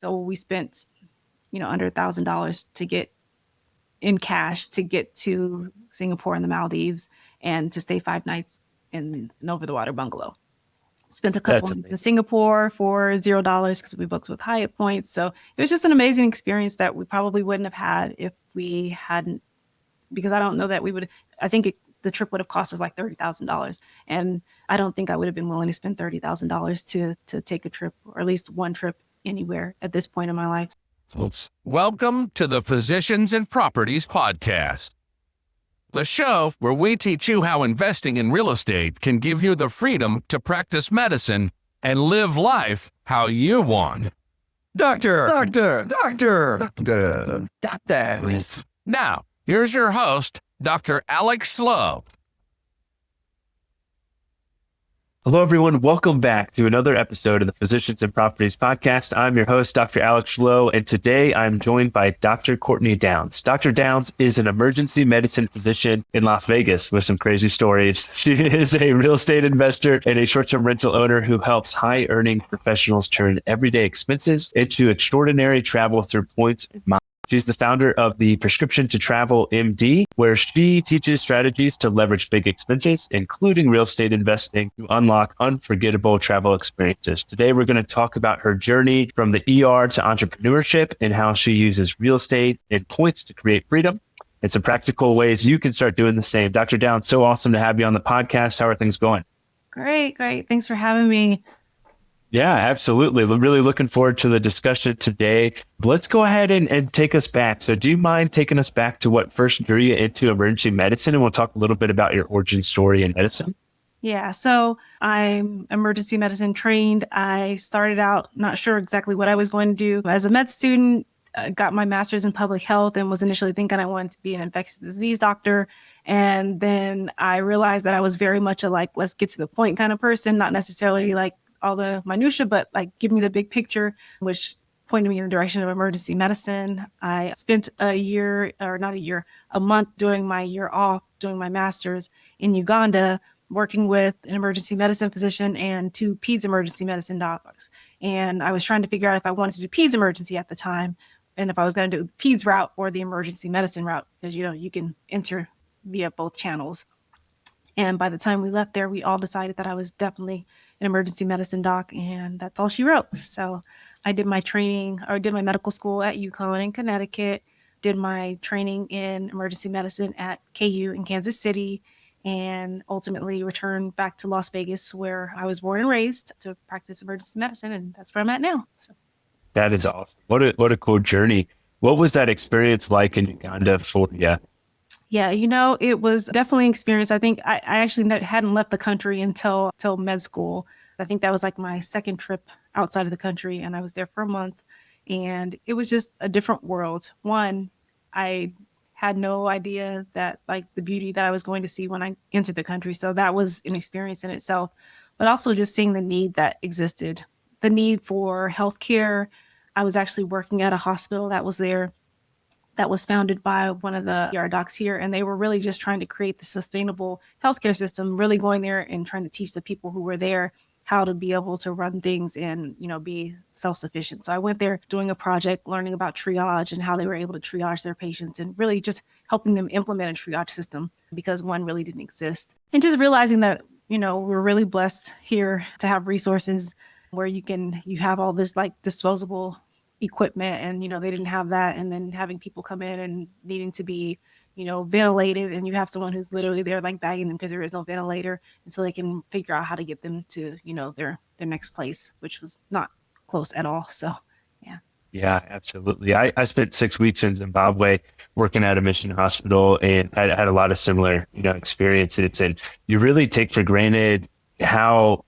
So we spent, under $1,000 to get in cash to get to Singapore and the Maldives and to stay 5 nights in an over the water bungalow. Spent a couple in Singapore for $0 because we booked with Hyatt points. So it was just an amazing experience that we probably wouldn't have had if we hadn't, because I don't know that we would, I think the trip would have cost us like $30,000. And I don't think I would have been willing to spend $30,000 to take a trip, or at least one trip anywhere at this point in my life. Welcome to the Physicians and Properties Podcast, the show where we teach you how investing in real estate can give you the freedom to practice medicine and live life how you want. Doctor. Now, here's your host, Dr. Alex Schloe. Hello, everyone. Welcome back to another episode of the Physicians and Properties Podcast. I'm your host, Dr. Alex Schloe, and today I'm joined by Dr. Courtney Downes. Dr. Downes is an emergency medicine physician in Las Vegas with some crazy stories. She is a real estate investor and a short-term rental owner who helps high-earning professionals turn everyday expenses into extraordinary travel through points and miles. She's the founder of the Prescription to Travel MD, where she teaches strategies to leverage big expenses, including real estate investing, to unlock unforgettable travel experiences. Today, we're going to talk about her journey from the ER to entrepreneurship and how she uses real estate and points to create freedom and some practical ways you can start doing the same. Dr. Downes, so awesome to have you on the podcast. How are things going? Great. Thanks for having me. Yeah, absolutely. Really looking forward to the discussion today. Let's go ahead and take us back. So do you mind taking us back to what first drew you into emergency medicine? And we'll talk a little bit about your origin story in medicine. Yeah, so I'm emergency medicine trained. I started out not sure exactly what I was going to do. As a med student, got my master's in public health and was initially thinking I wanted to be an infectious disease doctor. And then I realized that I was very much a let's get to the point kind of person, not necessarily all the minutia, but give me the big picture, which pointed me in the direction of emergency medicine. I spent a month doing my year off, doing my master's in Uganda, working with an emergency medicine physician and 2 peds emergency medicine docs. And I was trying to figure out if I wanted to do peds emergency at the time, and if I was going to do the peds route or the emergency medicine route, because, you can enter via both channels. And by the time we left there, we all decided that I was definitely an emergency medicine doc, and that's all she wrote. So I did my medical school at UConn in Connecticut, did my training in emergency medicine at KU in Kansas City, and ultimately returned back to Las Vegas, where I was born and raised, to practice emergency medicine, and that's where I'm at now. So that is awesome. What a cool journey. What was that experience like in Uganda for you? Yeah, it was definitely an experience. I think I actually hadn't left the country until med school. I think that was my second trip outside of the country, and I was there for a month, and it was just a different world. One, I had no idea that the beauty that I was going to see when I entered the country. So that was an experience in itself, but also just seeing the need that existed, the need for healthcare. I was actually working at a hospital that was there, that was founded by one of the ER docs here. And they were really just trying to create the sustainable healthcare system, really going there and trying to teach the people who were there how to be able to run things and, be self-sufficient. So I went there doing a project, learning about triage and how they were able to triage their patients, and really just helping them implement a triage system, because one really didn't exist. And just realizing that, we're really blessed here to have resources where you have all this disposable equipment, and they didn't have that, and then having people come in and needing to be ventilated, and you have someone who's literally there bagging them because there is no ventilator, and so they can figure out how to get them to their next place, which was not close at all. So yeah, absolutely. I spent 6 weeks in Zimbabwe working at a mission hospital, and I had a lot of similar experiences, and you really take for granted how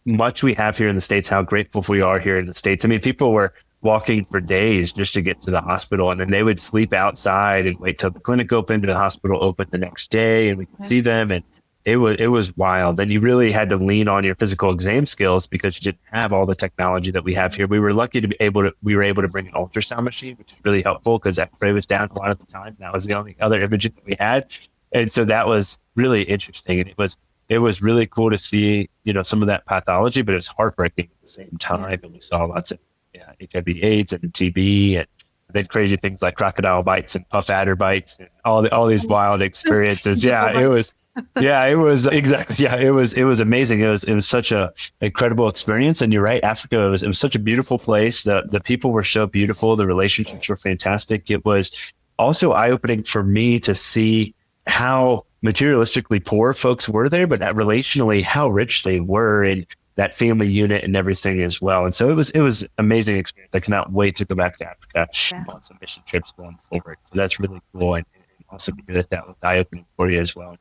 much we have here in the States, how grateful we are here in the States. I mean, people were walking for days just to get to the hospital, and then they would sleep outside and wait till the clinic opened, and the hospital opened the next day, and we could see them, and it was wild. And you really had to lean on your physical exam skills because you didn't have all the technology that we have here. We were lucky to be able to bring an ultrasound machine, which is really helpful because X-ray was down a lot of the time. That was the only other imaging that we had, and so that was really interesting, and it was really cool to see some of that pathology, but it was heartbreaking at the same time. And we saw lots of HIV AIDS and TB, and then crazy things like crocodile bites and puff adder bites and all these wild experiences. It was exactly. Yeah, it was amazing. It was such a incredible experience. And you're right, Africa, it was such a beautiful place. The people were so beautiful. The relationships were fantastic. It was also eye-opening for me to see how materialistically poor folks were there, but relationally how rich they were in that family unit and everything as well. And so it was amazing experience. I cannot wait to go back to Africa on some mission trips going forward. So that's really cool. And awesome to hear that was eye-opening for you as well.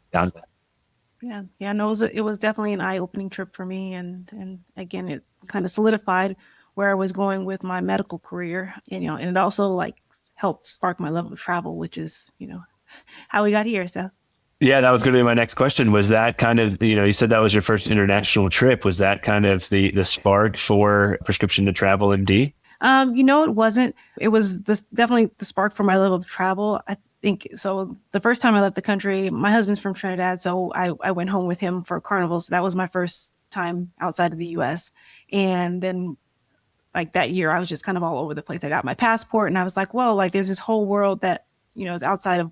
Yeah. No, it was definitely an eye-opening trip for me, and again, it kind of solidified where I was going with my medical career, and it also like helped spark my love of travel, which is how we got here. So. Yeah, that was going to be my next question. Was that kind of, you said that was your first international trip. Was that kind of the spark for Prescription to Travel MD? It wasn't. It was definitely the spark for my love of travel. I think so. The first time I left the country, my husband's from Trinidad, so I went home with him for Carnival. So that was my first time outside of the U.S. And then like that year, I was just kind of all over the place. I got my passport, and I was like, well, like there's this whole world that is outside of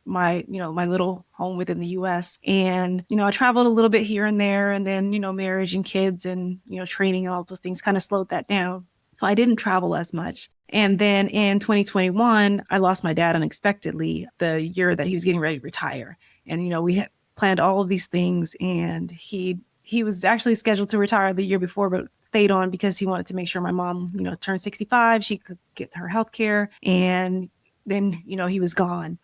my little home within the US. And, I traveled a little bit here and there, and then, marriage and kids and, training and all those things kind of slowed that down. So I didn't travel as much. And then in 2021, I lost my dad unexpectedly the year that he was getting ready to retire. And, we had planned all of these things, and he was actually scheduled to retire the year before, but stayed on because he wanted to make sure my mom, turned 65, she could get her health care. And then, he was gone.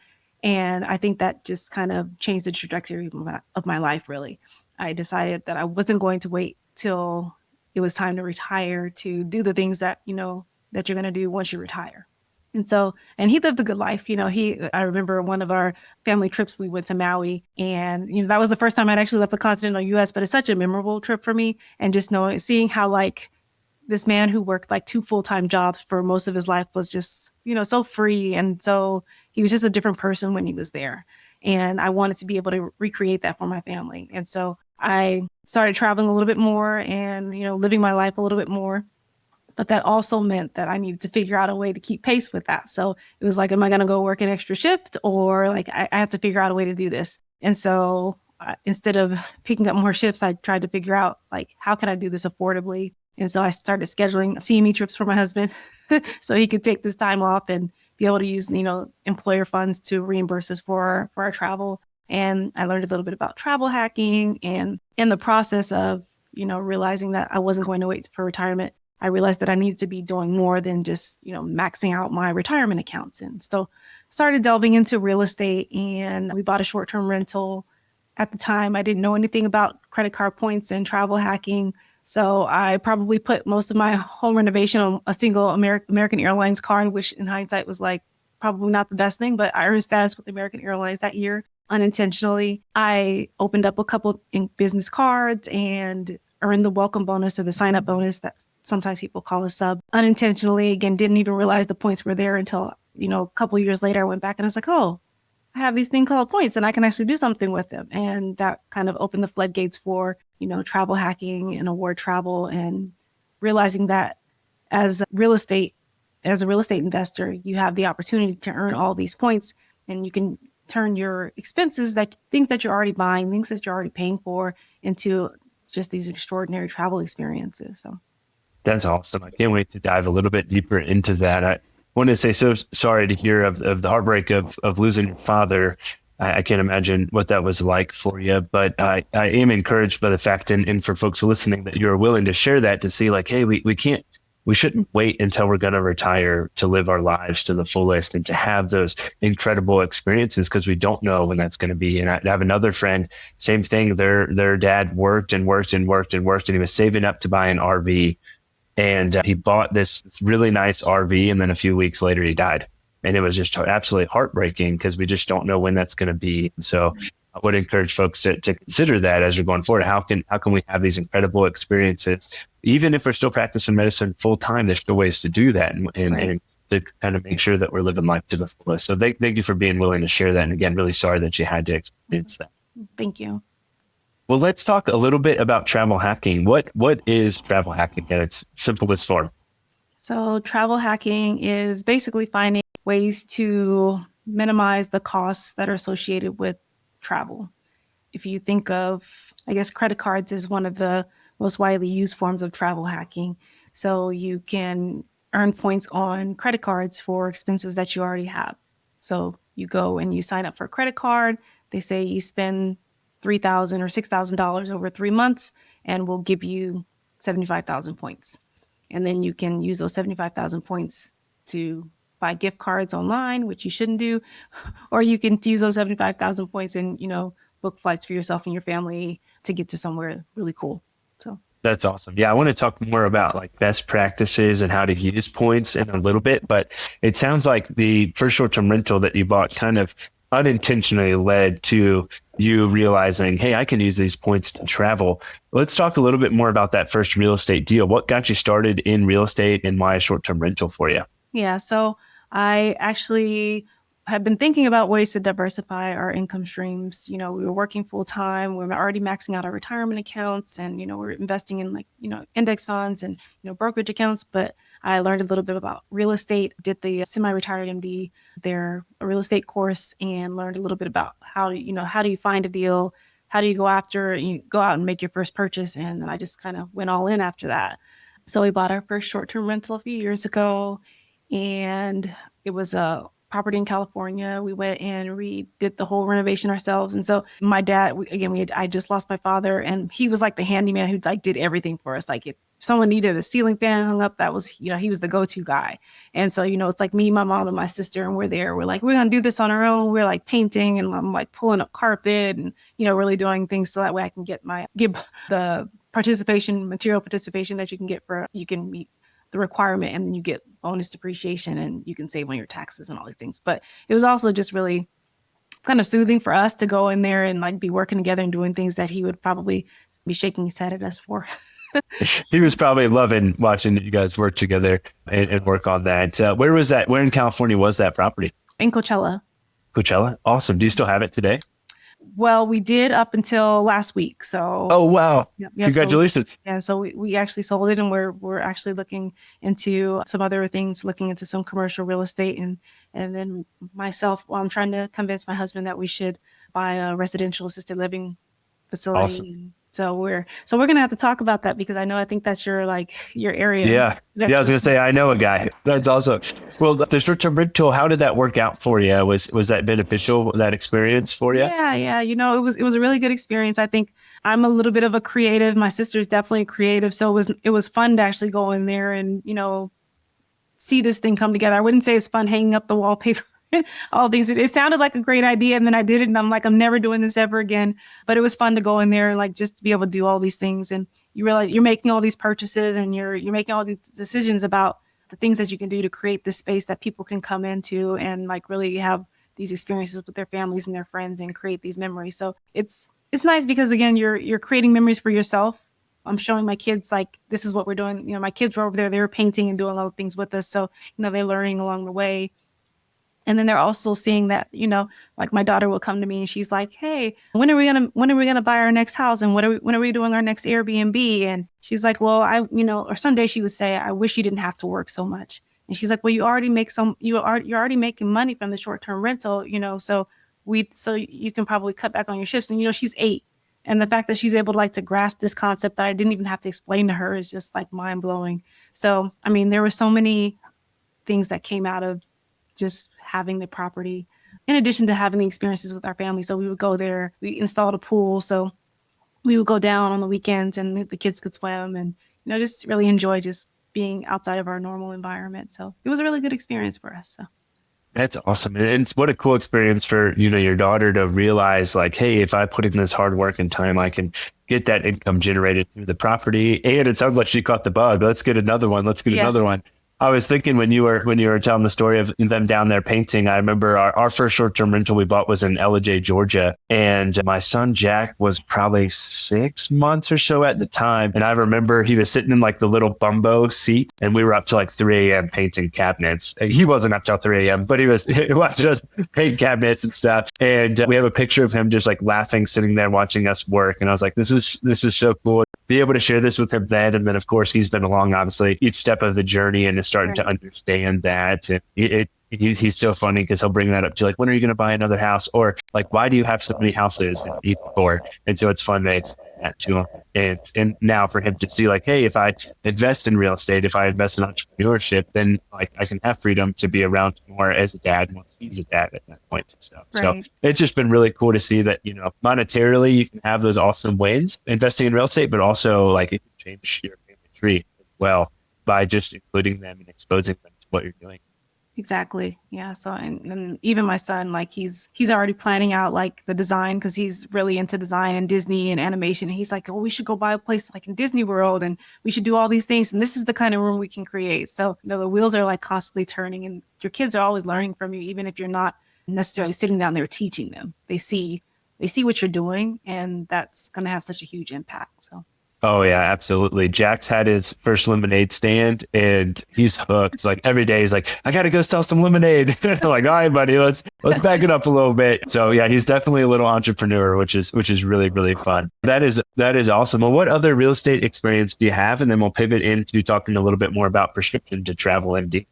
And I think that just kind of changed the trajectory of my life, really. I decided that I wasn't going to wait till it was time to retire to do the things that, that you're going to do once you retire. And he lived a good life. I remember one of our family trips, we went to Maui, and, that was the first time I'd actually left the continental US, but it's such a memorable trip for me. And just seeing how like this man who worked like 2 full-time jobs for most of his life was just, so free. And so he was just a different person when he was there. And I wanted to be able to recreate that for my family. And so I started traveling a little bit more and, living my life a little bit more. But that also meant that I needed to figure out a way to keep pace with that. So it was like, am I going to go work an extra shift, or like I have to figure out a way to do this? And so instead of picking up more shifts, I tried to figure out like, how can I do this affordably? And so I started scheduling CME trips for my husband so he could take this time off and be able to use, employer funds to reimburse us for our travel. And I learned a little bit about travel hacking. And in the process of, realizing that I wasn't going to wait for retirement, I realized that I needed to be doing more than just, maxing out my retirement accounts. And so started delving into real estate, and we bought a short-term rental. At the time, I didn't know anything about credit card points and travel hacking. So I probably put most of my home renovation on a single American Airlines card, which in hindsight was like probably not the best thing, but I earned status with American Airlines that year unintentionally. I opened up a couple of business cards and earned the welcome bonus or the sign up bonus that sometimes people call a sub unintentionally. Again, didn't even realize the points were there until, a couple of years later, I went back and I was like, oh, I have these things called points and I can actually do something with them. And that kind of opened the floodgates for, travel hacking and award travel, and realizing that as a real estate investor, you have the opportunity to earn all these points, and you can turn your expenses, things that you're already buying, things that you're already paying for, into just these extraordinary travel experiences. So that's awesome. I can't wait to dive a little bit deeper into that. I want to say so sorry to hear of the heartbreak of losing your father. I can't imagine what that was like for you, but I am encouraged by the fact, and for folks listening, that you're willing to share that, to see like, hey, we shouldn't wait until we're going to retire to live our lives to the fullest and to have those incredible experiences, because we don't know when that's going to be. And I have another friend, same thing. Their dad worked and worked and worked and worked, and he was saving up to buy an RV. And he bought this really nice RV, and then a few weeks later he died. And it was just absolutely heartbreaking, because we just don't know when that's going to be. So I would encourage folks to consider that as you're going forward. How can we have these incredible experiences? Even if we're still practicing medicine full time, there's still ways to do that and to kind of make sure that we're living life to the fullest. So thank you for being willing to share that. And again, really sorry that you had to experience that. Thank you. Well, let's talk a little bit about travel hacking. What is travel hacking in its simplest form? So travel hacking is basically finding ways to minimize the costs that are associated with travel. If you think of, I guess, credit cards is one of the most widely used forms of travel hacking. So you can earn points on credit cards for expenses that you already have. So you go and you sign up for a credit card. They say you spend $3,000 or $6,000 over 3 months, and we'll give you 75,000 points. And then you can use those 75,000 points to buy gift cards online, which you shouldn't do, or you can use those 75,000 points and, book flights for yourself and your family to get to somewhere really cool. So That's awesome. Yeah, I want to talk more about like best practices and how to use points in a little bit, but it sounds like the first short-term rental that you bought kind of unintentionally led to you realizing, hey, I can use these points to travel. Let's talk a little bit more about that first real estate deal. What got you started in real estate and why a short-term rental for you? yeah, so I actually have been thinking about ways to diversify our income streams. We were working full time. We're already maxing out our retirement accounts, and we're investing in index funds and brokerage accounts. But I learned a little bit about real estate. Did the semi-retired MD their real estate course and learned a little bit about how do you find a deal, how do you go after you go out and make your first purchase, and then I just kind of went all in after that. So we bought our first short-term rental a few years ago, and it was a property in California. We went and we did the whole renovation ourselves. And so my dad, I just lost my father, and he was like the handyman who did everything for us. Like if someone needed a ceiling fan hung up, that was, he was the go-to guy. And so, it's like me, my mom, and my sister, and we're there. We're like, we're going to do this on our own. We're like painting, and I'm like pulling up carpet and, really doing things so that way I can give the material participation that you can meet the requirement, and then you get bonus depreciation and you can save on your taxes and all these things. But it was also just really kind of soothing for us to go in there and be working together and doing things that he would probably be shaking his head at us for. He was probably loving watching you guys work together and work on that. Where was that? Where in California was that property? In Coachella. Coachella. Awesome. Do you still have it today? Well, we did up until last week. So. Oh, wow. Yep, Congratulations. So we actually sold it, and we're actually looking into some other things, looking into some commercial real estate. And then myself, I'm trying to convince my husband that we should buy a residential assisted living facility. Awesome. So we're going to have to talk about that, because I think that's your area. Yeah. I was going to say, I know a guy. That's awesome. Well, the short-term rental, how did that work out for you? Was that beneficial, that experience for you? Yeah. It was a really good experience. I think I'm a little bit of a creative. My sister's definitely creative. So it was fun to actually go in there and, see this thing come together. I wouldn't say it's fun hanging up the wallpaper. All things. It sounded like a great idea, and then I did it, and I'm like, I'm never doing this ever again. But it was fun to go in there and just to be able to do all these things, and you realize you're making all these purchases, and you're making all these decisions about the things that you can do to create this space that people can come into and really have these experiences with their families and their friends and create these memories. So it's nice because again, you're creating memories for yourself. I'm showing my kids this is what we're doing. My kids were over there; they were painting and doing a lot of things with us. So they're learning along the way. And then they're also seeing that, my daughter will come to me and she's like, hey, when are we going to buy our next house? And when are we doing our next Airbnb? And she's like, well, or someday she would say, I wish you didn't have to work so much. And she's like, well, you're already making money from the short-term rental, so you can probably cut back on your shifts. And, she's 8. And the fact that she's able to grasp this concept that I didn't even have to explain to her is just mind blowing. So, there were so many things that came out of just having the property, in addition to having the experiences with our family. So we would go there, we installed a pool. So we would go down on the weekends and the kids could swim and, just really enjoy just being outside of our normal environment. So it was a really good experience for us. So. That's awesome. And what a cool experience for, your daughter to realize hey, if I put in this hard work and time, I can get that income generated through the property. And it sounds like she caught the bug. Let's get another one. Another one. I was thinking when you were telling the story of them down there painting, I remember our first short-term rental we bought was in Ellijay, Georgia. And my son, Jack, was probably 6 months or so at the time. And I remember he was sitting in the little bumbo seat, and we were up till 3 a.m. painting cabinets. He wasn't up till 3 a.m., but he watching us paint cabinets and stuff. And we have a picture of him just laughing, sitting there watching us work. And I was like, this is so cool. be able to share this with him then. And then, of course, he's been along, obviously, each step of the journey and is starting to understand that. And he's so funny because he'll bring that up to like, when are you going to buy another house? Or like, why do you have so many houses before? And so it's fun to explain that to him. And now for him to see like, hey, if I invest in real estate, if I invest in entrepreneurship, then like I can have freedom to be around more as a dad once he's a dad at that point and stuff. Right. So it's just been really cool to see that, you know, monetarily you can have those awesome wins investing in real estate, but also like it can change your family tree as well by just including them and exposing them to what you're doing. Exactly. Yeah. So, and even my son, like he's already planning out like the design because he's really into design and Disney and animation. And he's like, oh, we should go buy a place like in Disney World and we should do all these things. And this is the kind of room we can create. So, you know, the wheels are like constantly turning and your kids are always learning from you, even if you're not necessarily sitting down there teaching them. They see what you're doing and that's going to have such a huge impact. So. Oh yeah, absolutely. Jack's had his first lemonade stand and he's hooked. Like every day he's like, I got to go sell some lemonade. I'm like, all right, buddy, let's back it up a little bit. So yeah, he's definitely a little entrepreneur, which is really, really fun. That is awesome. Well, what other real estate experience do you have? And then we'll pivot into talking a little bit more about prescription to travel MD.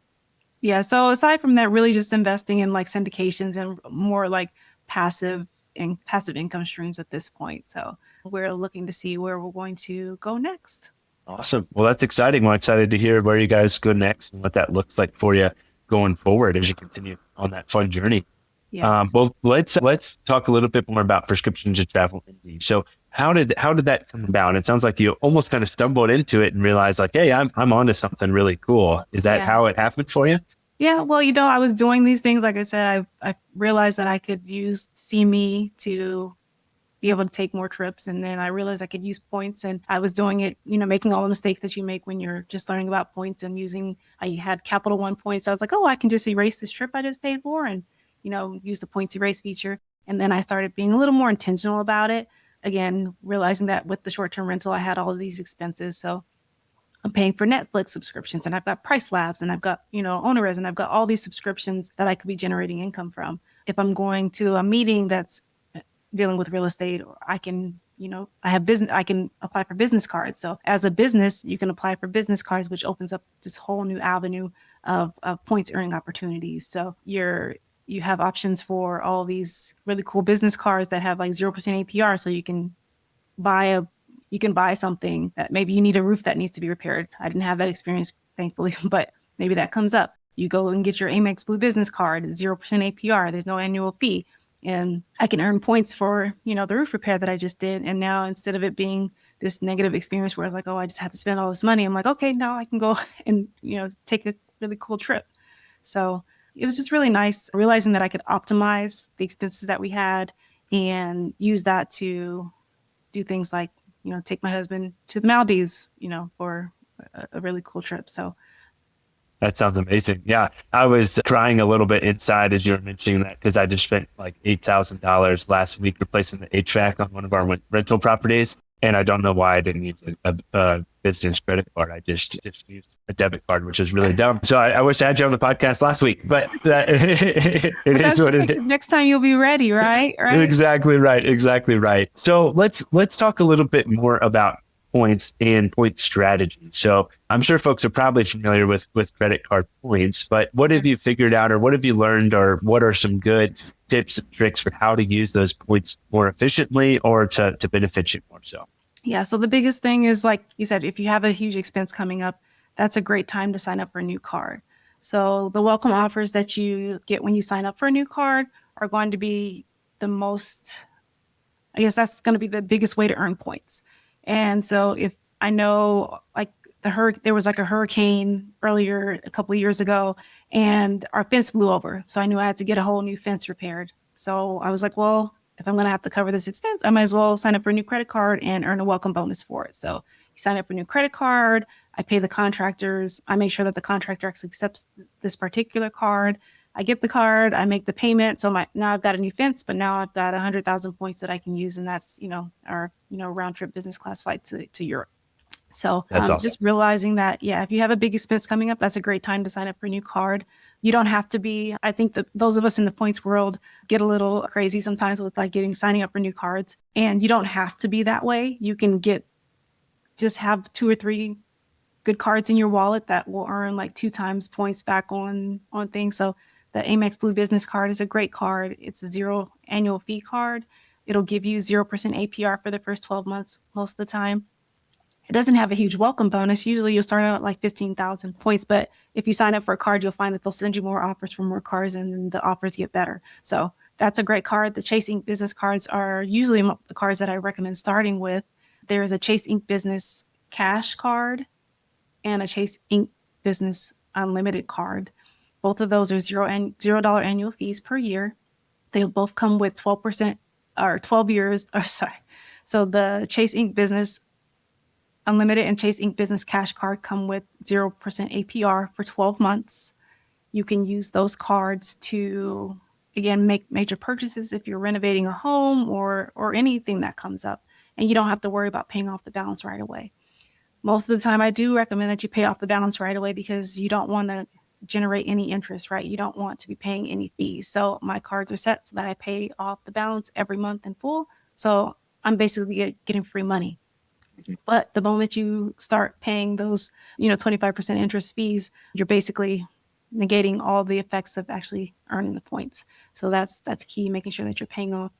Yeah. So aside from that, really just investing in like syndications and more like passive income streams at this point. So we're looking to see where we're going to go next. Awesome. Well, that's exciting. We're excited to hear where you guys go next and what that looks like for you going forward as you continue on that fun journey. Yes. Well, let's talk a little bit more about prescription to travel MD. So how did that come about? It sounds like you almost kind of stumbled into it and realized like, hey, I'm onto something really cool. Is that how it happened for you? Yeah, well, you know, I was doing these things. Like I said, I realized that I could use CME to be able to take more trips. And then I realized I could use points and I was doing it, you know, making all the mistakes that you make when you're just learning about points and I had Capital One points. I was like, oh, I can just erase this trip I just paid for and, you know, use the points erase feature. And then I started being a little more intentional about it. Again, realizing that with the short-term rental, I had all of these expenses. So I'm paying for Netflix subscriptions and I've got Price Labs and I've got, you know, Owners and I've got all these subscriptions that I could be generating income from. If I'm going to a meeting that's dealing with real estate, or I can, you know, I can apply for business cards. So as a business, you can apply for business cards, which opens up this whole new avenue of points earning opportunities. So you have options for all these really cool business cards that have like 0% APR. So you can buy something that maybe you need a roof that needs to be repaired. I didn't have that experience, thankfully, but maybe that comes up. You go and get your Amex Blue business card, 0% APR. There's no annual fee. And I can earn points for, you know, the roof repair that I just did. And now instead of it being this negative experience where it's like, oh, I just have to spend all this money, I'm like, okay, now I can go and, you know, take a really cool trip. So it was just really nice realizing that I could optimize the expenses that we had and use that to do things like, you know, take my husband to the Maldives, you know, for a really cool trip. So that sounds amazing. Yeah. I was crying a little bit inside as you were mentioning that because I just spent like $8,000 last week replacing the HVAC on one of our rental properties. And I don't know why I didn't use a business credit card. I just used a debit card, which is really dumb. So I wish I had you on the podcast last week, but it is what it is. Next time you'll be ready, right? Right. Exactly right. So let's talk a little bit more about points and point strategy. So I'm sure folks are probably familiar with credit card points, but what have you figured out or what have you learned or what are some good tips and tricks for how to use those points more efficiently or to benefit you more so? Yeah. So the biggest thing is, like you said, if you have a huge expense coming up, that's a great time to sign up for a new card. So the welcome offers that you get when you sign up for a new card are going to be the most, I guess that's going to be the biggest way to earn points. And so if I know like there was like a hurricane earlier a couple of years ago and our fence blew over. So I knew I had to get a whole new fence repaired. So I was like, well, if I'm going to have to cover this expense, I might as well sign up for a new credit card and earn a welcome bonus for it. So you sign up for a new credit card. I pay the contractors. I make sure that the contractor actually accepts this particular card. I get the card, I make the payment. So now I've got a new fence, but now I've got 100,000 points that I can use. And that's, you know, our, you know, round trip business class flight to Europe. So awesome. Just realizing that, yeah, if you have a big expense coming up, that's a great time to sign up for a new card. You don't have to be, I think that those of us in the points world get a little crazy sometimes with like signing up for new cards, and you don't have to be that way. You can get just have 2 or 3 good cards in your wallet that will earn like 2 times points back on things. So the Amex Blue Business Card is a great card. It's a 0 annual fee card. It'll give you 0% APR for the first 12 months most of the time. It doesn't have a huge welcome bonus. Usually you'll start out at like 15,000 points, but if you sign up for a card, you'll find that they'll send you more offers for more cards, and then the offers get better. So that's a great card. The Chase Ink Business cards are usually the cards that I recommend starting with. There's a Chase Ink Business Cash card and a Chase Ink Business Unlimited card. Both of those are $0 annual fees per year. They both come with 12% or 12 years. So the Chase Ink Business Unlimited and Chase Ink Business Cash card come with 0% APR for 12 months. You can use those cards to, again, make major purchases if you're renovating a home or anything that comes up, and you don't have to worry about paying off the balance right away. Most of the time, I do recommend that you pay off the balance right away because you don't want to generate any interest, right? You don't want to be paying any fees. So my cards are set so that I pay off the balance every month in full. So I'm basically getting free money. But the moment you start paying those, 25% interest fees, you're basically negating all the effects of actually earning the points. So that's key, making sure that you're paying off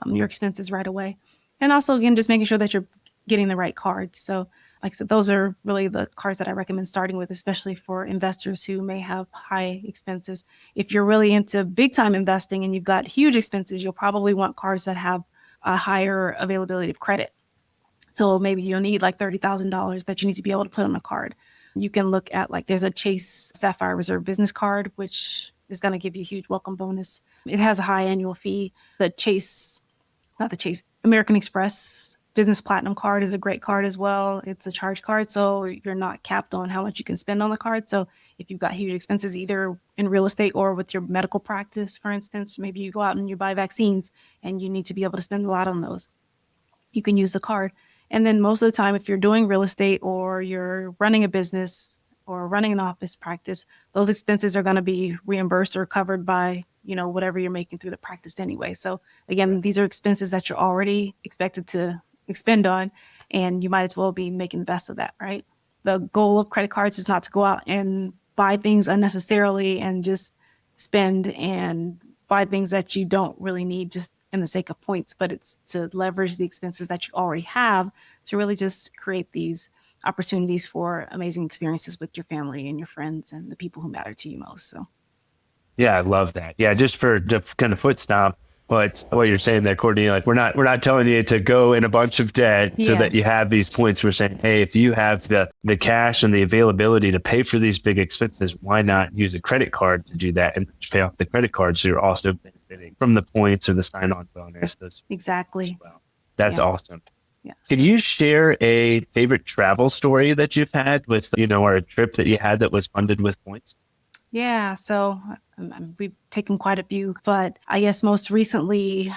your expenses right away. And also, again, just making sure that you're getting the right cards. So like I said, those are really the cards that I recommend starting with, especially for investors who may have high expenses. If you're really into big time investing and you've got huge expenses, you'll probably want cards that have a higher availability of credit. So maybe you'll need like $30,000 that you need to be able to put on a card. You can look at there's a Chase Sapphire Reserve Business Card, which is going to give you a huge welcome bonus. It has a high annual fee. American Express Business Platinum card is a great card as well. It's a charge card, so you're not capped on how much you can spend on the card. So if you've got huge expenses, either in real estate or with your medical practice, for instance, maybe you go out and you buy vaccines and you need to be able to spend a lot on those, you can use the card. And then most of the time, if you're doing real estate or you're running a business or running an office practice, those expenses are going to be reimbursed or covered by, whatever you're making through the practice anyway. So again, these are expenses that you're already expected to expend on, and you might as well be making the best of that, right? The goal of credit cards is not to go out and buy things unnecessarily and just spend and buy things that you don't really need just in the sake of points, but it's to leverage the expenses that you already have to really just create these opportunities for amazing experiences with your family and your friends and the people who matter to you most. So, Yeah, I love that. Yeah, just for kind of foot stomp, but what you're saying there, Courtney, like we're not telling you to go in a bunch of debt so that you have these points. We're saying, hey, if you have the cash and the availability to pay for these big expenses, why not use a credit card to do that and pay off the credit card so you're also benefiting from the points or the sign-on bonus. Exactly. Well. That's awesome. Yes. Can you share a favorite travel story that you've had with, or a trip that you had that was funded with points? Yeah, so we've taken quite a few, but I guess most recently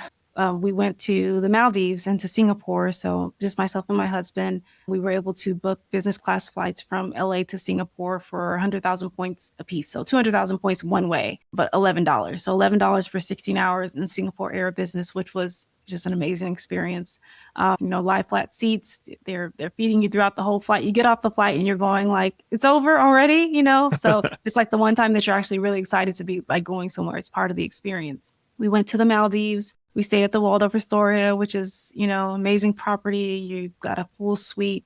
we went to the Maldives and to Singapore. So just myself and my husband, we were able to book business class flights from LA to Singapore for 100,000 points a piece. So 200,000 points one way, but $11. So $11 for 16 hours in Singapore Air Business, which was just an amazing experience. Lie flat seats, they're feeding you throughout the whole flight. You get off the flight and you're going like, it's over already, So it's like the one time that you're actually really excited to be like going somewhere. It's part of the experience. We went to the Maldives. We stayed at the Waldorf Astoria, which is, amazing property. You've got a full suite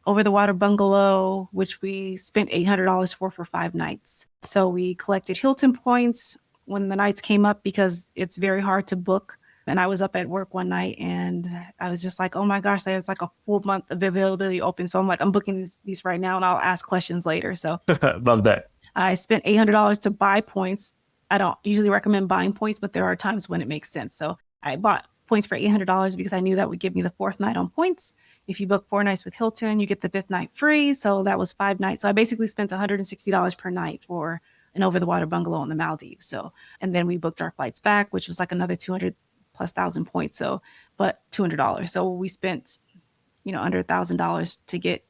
over the water bungalow, which we spent $800 for 5 nights. So we collected Hilton points when the nights came up because it's very hard to book. And I was up at work one night and I was just like, oh my gosh, there's like a full month of availability open. So I'm like, I'm booking these right now and I'll ask questions later. So love that. I spent $800 to buy points. I don't usually recommend buying points, but there are times when it makes sense. So I bought points for $800 because I knew that would give me the 4th night on points. If you book 4 nights with Hilton, you get the 5th night free. So that was 5 nights. So I basically spent $160 per night for an over the water bungalow in the Maldives. So, and then we booked our flights back, which was like another 200,000+ points. So, but $200. So we spent, under $1,000 to get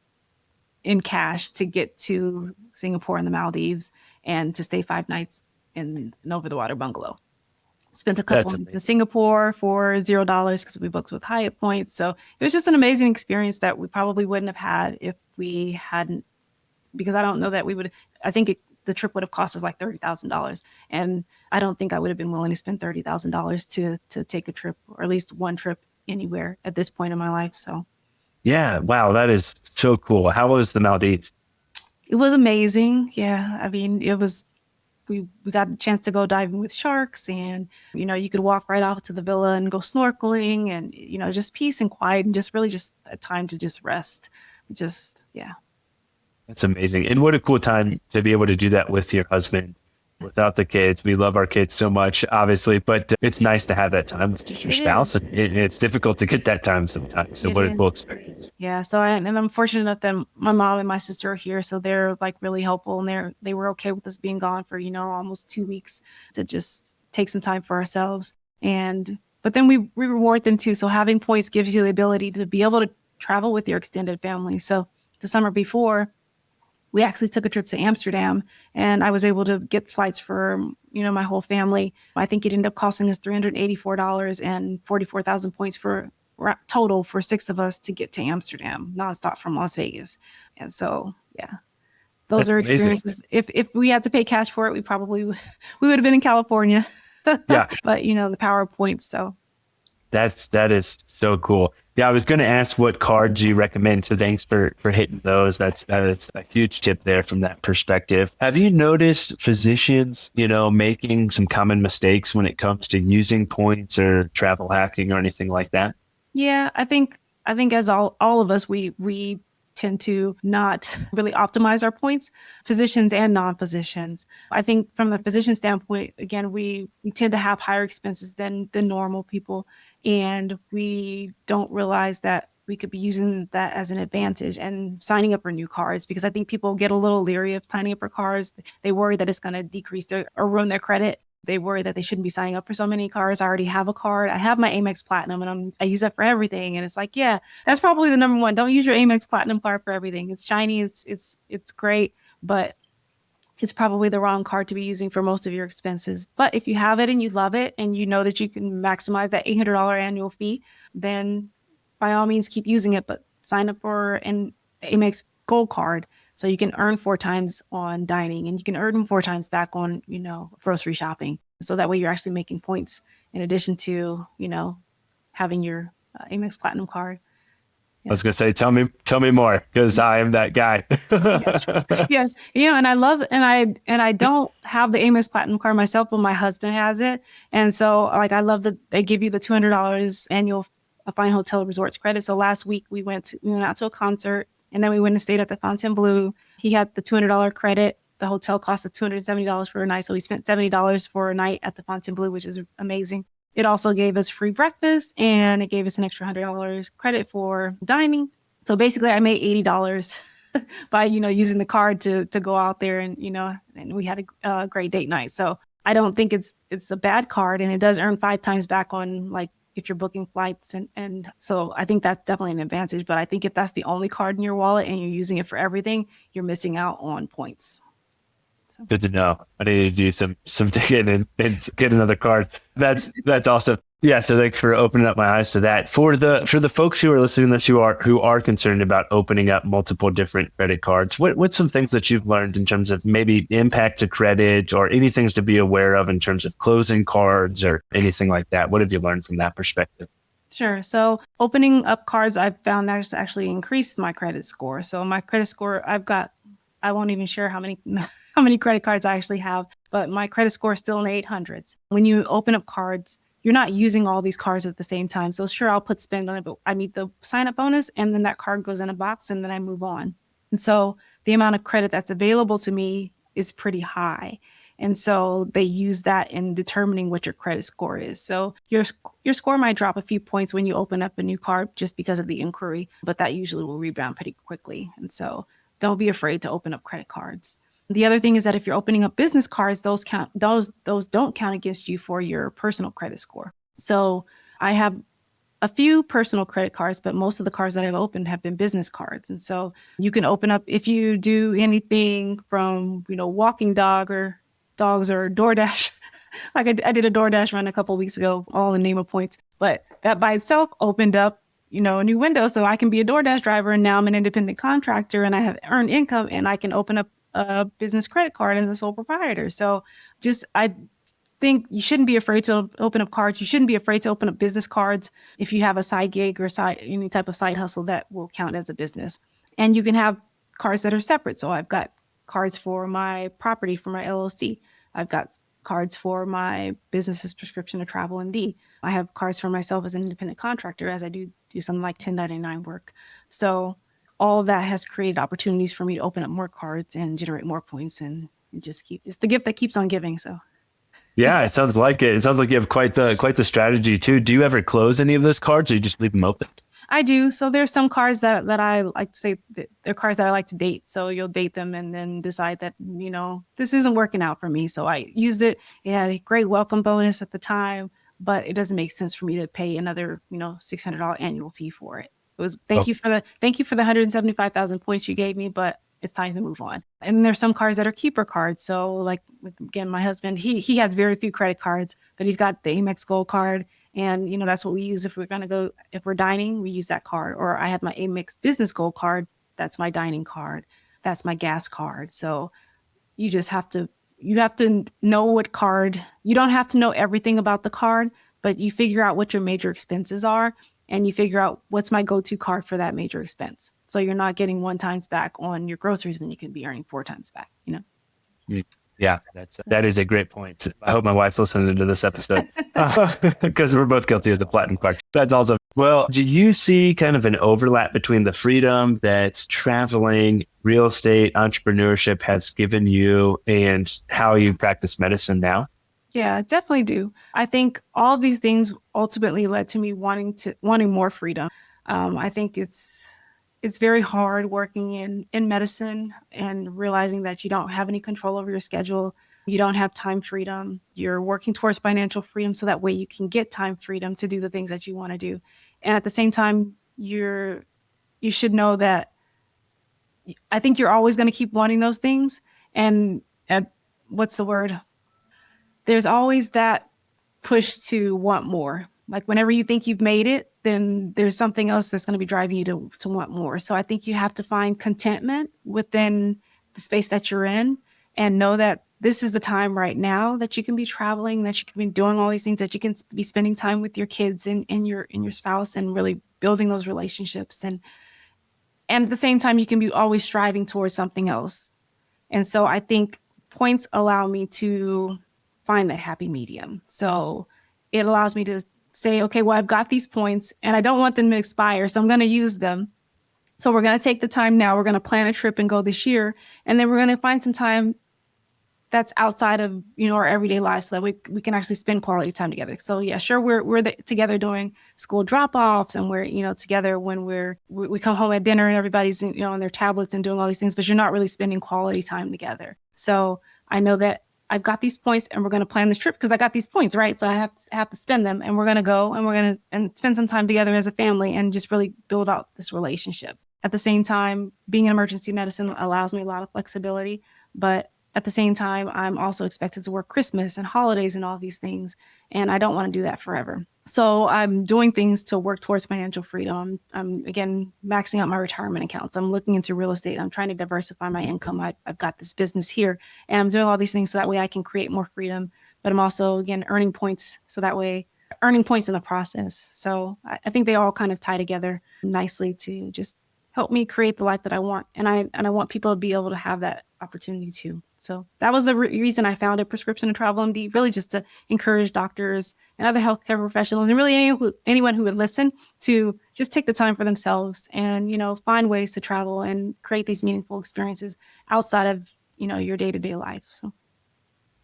in cash to get to Singapore and the Maldives and to stay 5 nights in an over the water bungalow. Spent a couple That's in amazing. Singapore for $0 because we booked with Hyatt points. So it was just an amazing experience that we probably wouldn't have had if we hadn't, because I don't know that we would, I think the trip would have cost us like $30,000. And I don't think I would have been willing to spend $30,000 to take a trip, or at least one trip anywhere at this point in my life. So Yeah. Wow. That is so cool. How was the Maldives? it was amazing. Yeah. I mean, we got a chance to go diving with sharks, and, you could walk right off to the villa and go snorkeling, and, just peace and quiet, and just really just a time to just rest. Just, yeah. That's amazing. And what a cool time to be able to do that with your husband without the kids. We love our kids so much, obviously, but it's nice to have that time with your It spouse. is. And it's difficult to get that time sometimes. So It what a is. cool experience. Yeah. So and I'm fortunate enough that my mom and my sister are here. So they're like really helpful, and they were okay with us being gone for, almost 2 weeks to just take some time for ourselves. But then we reward them too. So having points gives you the ability to be able to travel with your extended family. So the summer before, we actually took a trip to Amsterdam, and I was able to get flights for, my whole family. I think it ended up costing us $384 and 44,000 points for total for 6 of us to get to Amsterdam nonstop from Las Vegas. And so, yeah, those That's are amazing. experiences. If we had to pay cash for it, we probably we would have been in California. Yeah. But the power of points. So That is so cool. Yeah, I was going to ask what cards you recommend. So thanks for hitting those. That is a huge tip there from that perspective. Have you noticed physicians, making some common mistakes when it comes to using points or travel hacking or anything like that? yeah, I think as all of us, we tend to not really optimize our points, physicians and non-physicians. I think from the physician standpoint, again, we tend to have higher expenses than normal people, and we don't realize that we could be using that as an advantage and signing up for new cards, because I think people get a little leery of signing up for cards. They worry that it's going to decrease or ruin their credit. They worry that they shouldn't be signing up for so many cards. I already have a card. I have my Amex Platinum, and I use that for everything. And it's like, yeah, that's probably the number one. Don't use your Amex Platinum card for everything. It's shiny. It's great, but it's probably the wrong card to be using for most of your expenses. But if you have it and you love it, and you know that you can maximize that $800 annual fee, then by all means keep using it. But sign up for an Amex Gold card, so you can earn 4 times on dining, and you can earn 4 times back on, grocery shopping. So that way you're actually making points in addition to, having your Amex Platinum card. I was going to say, tell me more, because I am that guy. Yes. Yes. And I love, and I don't have the Amex Platinum card myself, but my husband has it. And so like, I love that they give you the $200 annual Fine Hotel Resorts credit. So last week we went out to a concert, and then we went and stayed at the Fontainebleau. He had the $200 credit. The hotel cost us $270 for a night. So we spent $70 for a night at the Fontainebleau, which is amazing. It also gave us free breakfast, and it gave us an extra $100 credit for dining. So basically I made $80 by, using the card to go out there, and, and we had a great date night. So I don't think it's a bad card, and it does earn 5 times back on, like, if you're booking flights. And so I think that's definitely an advantage. But I think if that's the only card in your wallet and you're using it for everything, you're missing out on points. So. Good to know. I need to do some digging and get another card. That's awesome. Yeah. So thanks for opening up my eyes to that. For the folks who are listening to this, who are concerned about opening up multiple different credit cards, what's some things that you've learned in terms of maybe impact to credit, or any things to be aware of in terms of closing cards or anything like that? What have you learned from that perspective? Sure. So opening up cards, I've found that's actually increased my credit score. So my credit score, I won't even share how many credit cards I actually have, but my credit score is still in the 800s. When you open up cards, you're not using all these cards at the same time. So sure, I'll put spend on it, but I meet the sign up bonus, and then that card goes in a box, and then I move on. And so the amount of credit that's available to me is pretty high. And so they use that in determining what your credit score is. So your score might drop a few points when you open up a new card just because of the inquiry, but that usually will rebound pretty quickly. And so don't be afraid to open up credit cards. The other thing is that if you're opening up business cards, those don't count against you for your personal credit score. So I have a few personal credit cards, but most of the cards that I've opened have been business cards. And so you can open up, if you do anything from, walking dogs or DoorDash, Like I did a DoorDash run a couple of weeks ago, all in the name of points. But that by itself opened up, a new window. So I can be a DoorDash driver, and now I'm an independent contractor and I have earned income, and I can open up a business credit card as a sole proprietor. So I think you shouldn't be afraid to open up cards. You shouldn't be afraid to open up business cards if you have a side gig or any type of side hustle that will count as a business. And you can have cards that are separate. So I've got cards for my property, for my LLC. I've got cards for my business's prescription to Travel MD. I have cards for myself as an independent contractor, as I do something like 1099 work. So all of that has created opportunities for me to open up more cards and generate more points, and it's the gift that keeps on giving. So yeah, it sounds like it. It sounds like you have quite the strategy too. Do you ever close any of those cards, or you just leave them open? I do. So there's some cards that I like to say they're cards that I like to date. So you'll date them and then decide that, this isn't working out for me. So I used it. It had a great welcome bonus at the time, but it doesn't make sense for me to pay another, $600 annual fee for it. It was thank you for the 175,000 points you gave me, but it's time to move on. And there's some cards that are keeper cards. So like, again, my husband, he has very few credit cards, but he's got the Amex Gold card. And, that's what we use if we're dining, we use that card. Or I have my Amex Business Gold card. That's my dining card. That's my gas card. So you have to know what card. You don't have to know everything about the card, but you figure out what your major expenses are, and you figure out what's my go-to card for that major expense. So you're not getting 1 times back on your groceries when you can be earning 4 times back, Yeah, that is a great point. I hope my wife's listening to this episode because we're both guilty of the platinum card. That's also, well, do you see kind of an overlap between the freedom that traveling, real estate, entrepreneurship has given you and how you practice medicine now? Yeah, definitely do. I think all of these things ultimately led to me wanting more freedom. I think it's very hard working in medicine and realizing that you don't have any control over your schedule. You don't have time freedom. You're working towards financial freedom so that way you can get time freedom to do the things that you want to do. And at the same time, you should know that I think you're always going to keep wanting those things. And what's the word? There's always that push to want more. Like whenever you think you've made it, then there's something else that's going to be driving you to want more. So I think you have to find contentment within the space that you're in and know that this is the time right now that you can be traveling, that you can be doing all these things, that you can be spending time with your kids and your spouse and really building those relationships. And at the same time, you can be always striving towards something else. And so I think points allow me to find that happy medium. So it allows me to say, okay, well, I've got these points and I don't want them to expire, so I'm going to use them. So we're going to take the time now. We're going to plan a trip and go this year. And then we're going to find some time that's outside of, our everyday life so that we can actually spend quality time together. So yeah, sure, we're together doing school drop-offs and we're, together when we come home at dinner and everybody's, on their tablets and doing all these things, but you're not really spending quality time together. So I know that I've got these points and we're going to plan this trip because I got these points, right? So I have to spend them, and we're going to go and we're going to spend some time together as a family and just really build out this relationship. At the same time, being in emergency medicine allows me a lot of flexibility, but at the same time, I'm also expected to work Christmas and holidays and all these things, and I don't want to do that forever. So I'm doing things to work towards financial freedom. I'm again, maxing out my retirement accounts. I'm looking into real estate. I'm trying to diversify my income. I've got this business here, and I'm doing all these things so that way I can create more freedom, but I'm also, again, earning points so that way, earning points in the process. So I think they all kind of tie together nicely to just help me create the life that I want. And I want people to be able to have that opportunity too. So that was the reason I founded Prescription to Travel MD, really just to encourage doctors and other healthcare professionals and really anyone who would listen to just take the time for themselves and, find ways to travel and create these meaningful experiences outside of, your day-to-day life. So.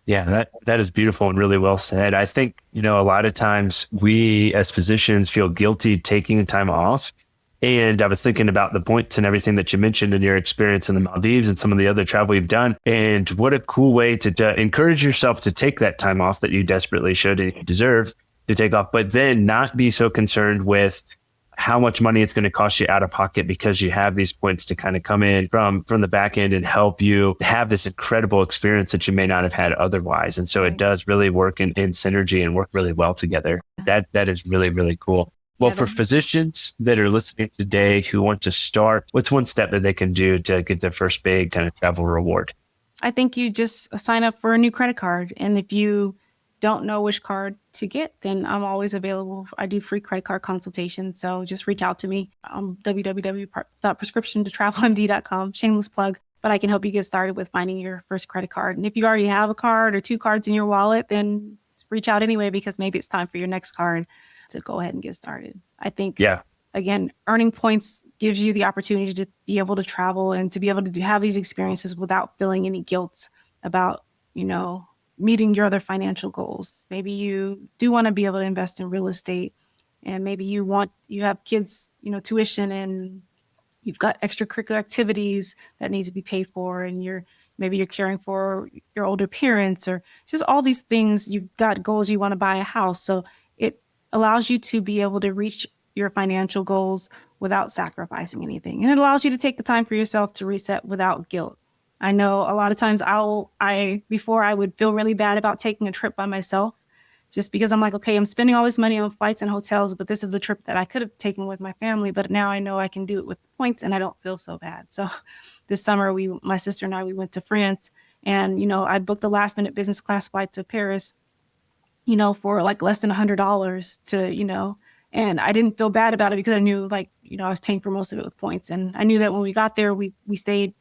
Yeah, that is beautiful and really well said. I think, a lot of times we as physicians feel guilty taking time off. And I was thinking about the points and everything that you mentioned in your experience in the Maldives and some of the other travel you've done. And what a cool way to encourage yourself to take that time off that you desperately should and you deserve to take off, but then not be so concerned with how much money it's going to cost you out of pocket because you have these points to kind of come in from the back end and help you have this incredible experience that you may not have had otherwise. And so it does really work in synergy and work really well together. That is really, really cool. Well, for physicians that are listening today who want to start, what's one step that they can do to get their first big kind of travel reward? I think you just sign up for a new credit card. And if you don't know which card to get, then I'm always available. I do free credit card consultations. So just reach out to me. www.prescriptiontotravelmd.com. Shameless plug. But I can help you get started with finding your first credit card. And if you already have a card or 2 cards in your wallet, then reach out anyway, because maybe it's time for your next card to go ahead and get started. I think, again, earning points gives you the opportunity to be able to travel and to be able to have these experiences without feeling any guilt about, meeting your other financial goals. Maybe you do want to be able to invest in real estate, and maybe you have kids, tuition, and you've got extracurricular activities that need to be paid for, and maybe you're caring for your older parents, or just all these things. You've got goals. You want to buy a house. So it allows you to be able to reach your financial goals without sacrificing anything. And it allows you to take the time for yourself to reset without guilt. I know a lot of times before I would feel really bad about taking a trip by myself, just because I'm like, okay, I'm spending all this money on flights and hotels, but this is the trip that I could have taken with my family. But now I know I can do it with points and I don't feel so bad. So this summer, my sister and I, we went to France, and, I booked a last minute business class flight to Paris, for like less than $100 to, and I didn't feel bad about it because I knew I was paying for most of it with points. And I knew that when we got there, we stayed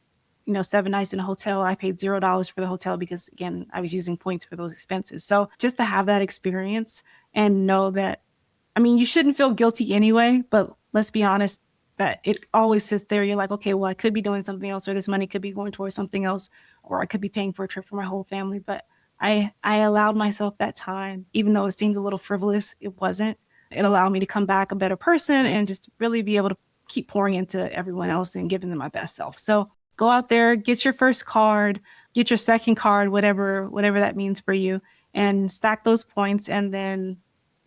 7 nights in a hotel. I paid $0 for the hotel because, again, I was using points for those expenses. So just to have that experience and know that, you shouldn't feel guilty anyway, but let's be honest, that it always sits there. You're like, okay, well, I could be doing something else, or this money could be going towards something else, or I could be paying for a trip for my whole family. But I allowed myself that time, even though it seemed a little frivolous, it wasn't. It allowed me to come back a better person and just really be able to keep pouring into everyone else and giving them my best self. So go out there, get your first card, get your second card, whatever that means for you, and stack those points. And then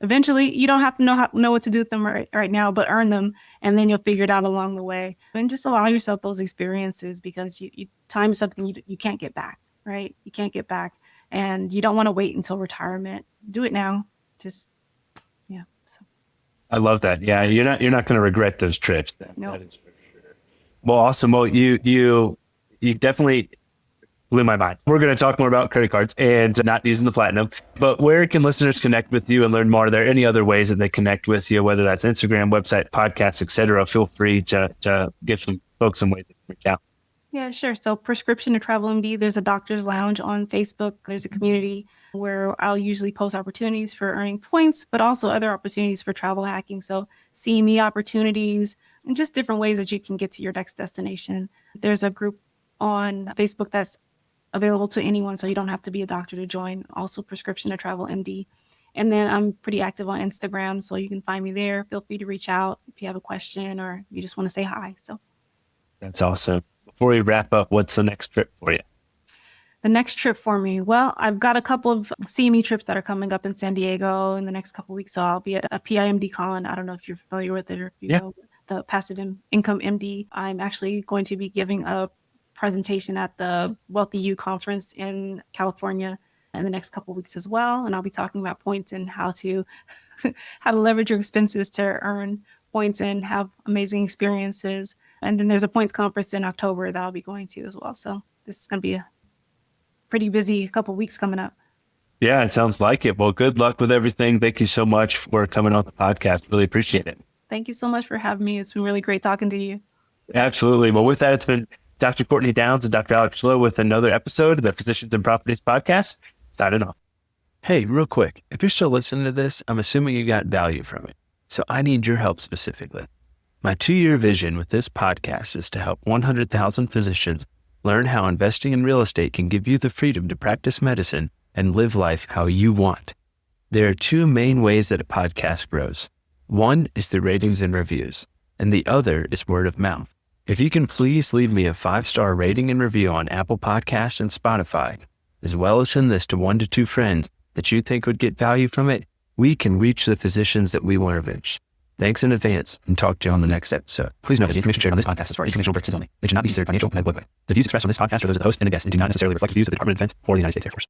eventually, you don't have to know what to do with them right now, but earn them, and then you'll figure it out along the way. And just allow yourself those experiences, because time is something you can't get back, right? You can't get back, and you don't want to wait until retirement. Do it now. So. I love that. Yeah, you're not going to regret those trips. No. That is for sure. Well, awesome. Well, you definitely blew my mind. We're going to talk more about credit cards and not using the platinum, but where can listeners connect with you and learn more? Are there any other ways that they connect with you, whether that's Instagram, website, podcasts, etc.? Feel free to give some folks some ways to reach out. Yeah, sure. So Prescription to Travel MD, there's a doctor's lounge on Facebook. There's a community where I'll usually post opportunities for earning points, but also other opportunities for travel hacking. So CME opportunities and just different ways that you can get to your next destination. There's a group on Facebook that's available to anyone, so you don't have to be a doctor to join. Also Prescription to Travel MD. And then I'm pretty active on Instagram, so you can find me there. Feel free to reach out if you have a question or you just want to say hi. So that's awesome. Before we wrap up, what's the next trip for you? The next trip for me? Well, I've got a couple of CME trips that are coming up in San Diego in the next couple of weeks. So I'll be at a PIMD con. I don't know if you're familiar with it or if you know the Passive Income MD. I'm actually going to be giving a presentation at the Wealthy You conference in California in the next couple of weeks as well. And I'll be talking about points and how to leverage your expenses to earn points and have amazing experiences. And then there's a points conference in October that I'll be going to as well. So this is going to be a pretty busy couple of weeks coming up. Yeah, it sounds like it. Well, good luck with everything. Thank you so much for coming on the podcast. Really appreciate it. Thank you so much for having me. It's been really great talking to you. Absolutely. Well, with that, it's been Dr. Courtney Downes and Dr. Alex Schloe with another episode of the Physicians and Properties podcast. Signing off. Hey, real quick, if you're still listening to this, I'm assuming you got value from it. So I need your help specifically. My 2-year vision with this podcast is to help 100,000 physicians learn how investing in real estate can give you the freedom to practice medicine and live life how you want. There are 2 main ways that a podcast grows. One is through ratings and reviews, and the other is word of mouth. If you can please leave me a 5-star rating and review on Apple Podcasts and Spotify, as well as send this to 1 to 2 friends that you think would get value from it, we can reach the physicians that we want to reach. Thanks in advance, and talk to you on the next episode. Please note that the information shared on this podcast is for informational purposes only. It should not be considered financial, medical advice. The views expressed on this podcast are those of the host and the guest and do not necessarily reflect the views of the Department of Defense or the United States Air Force.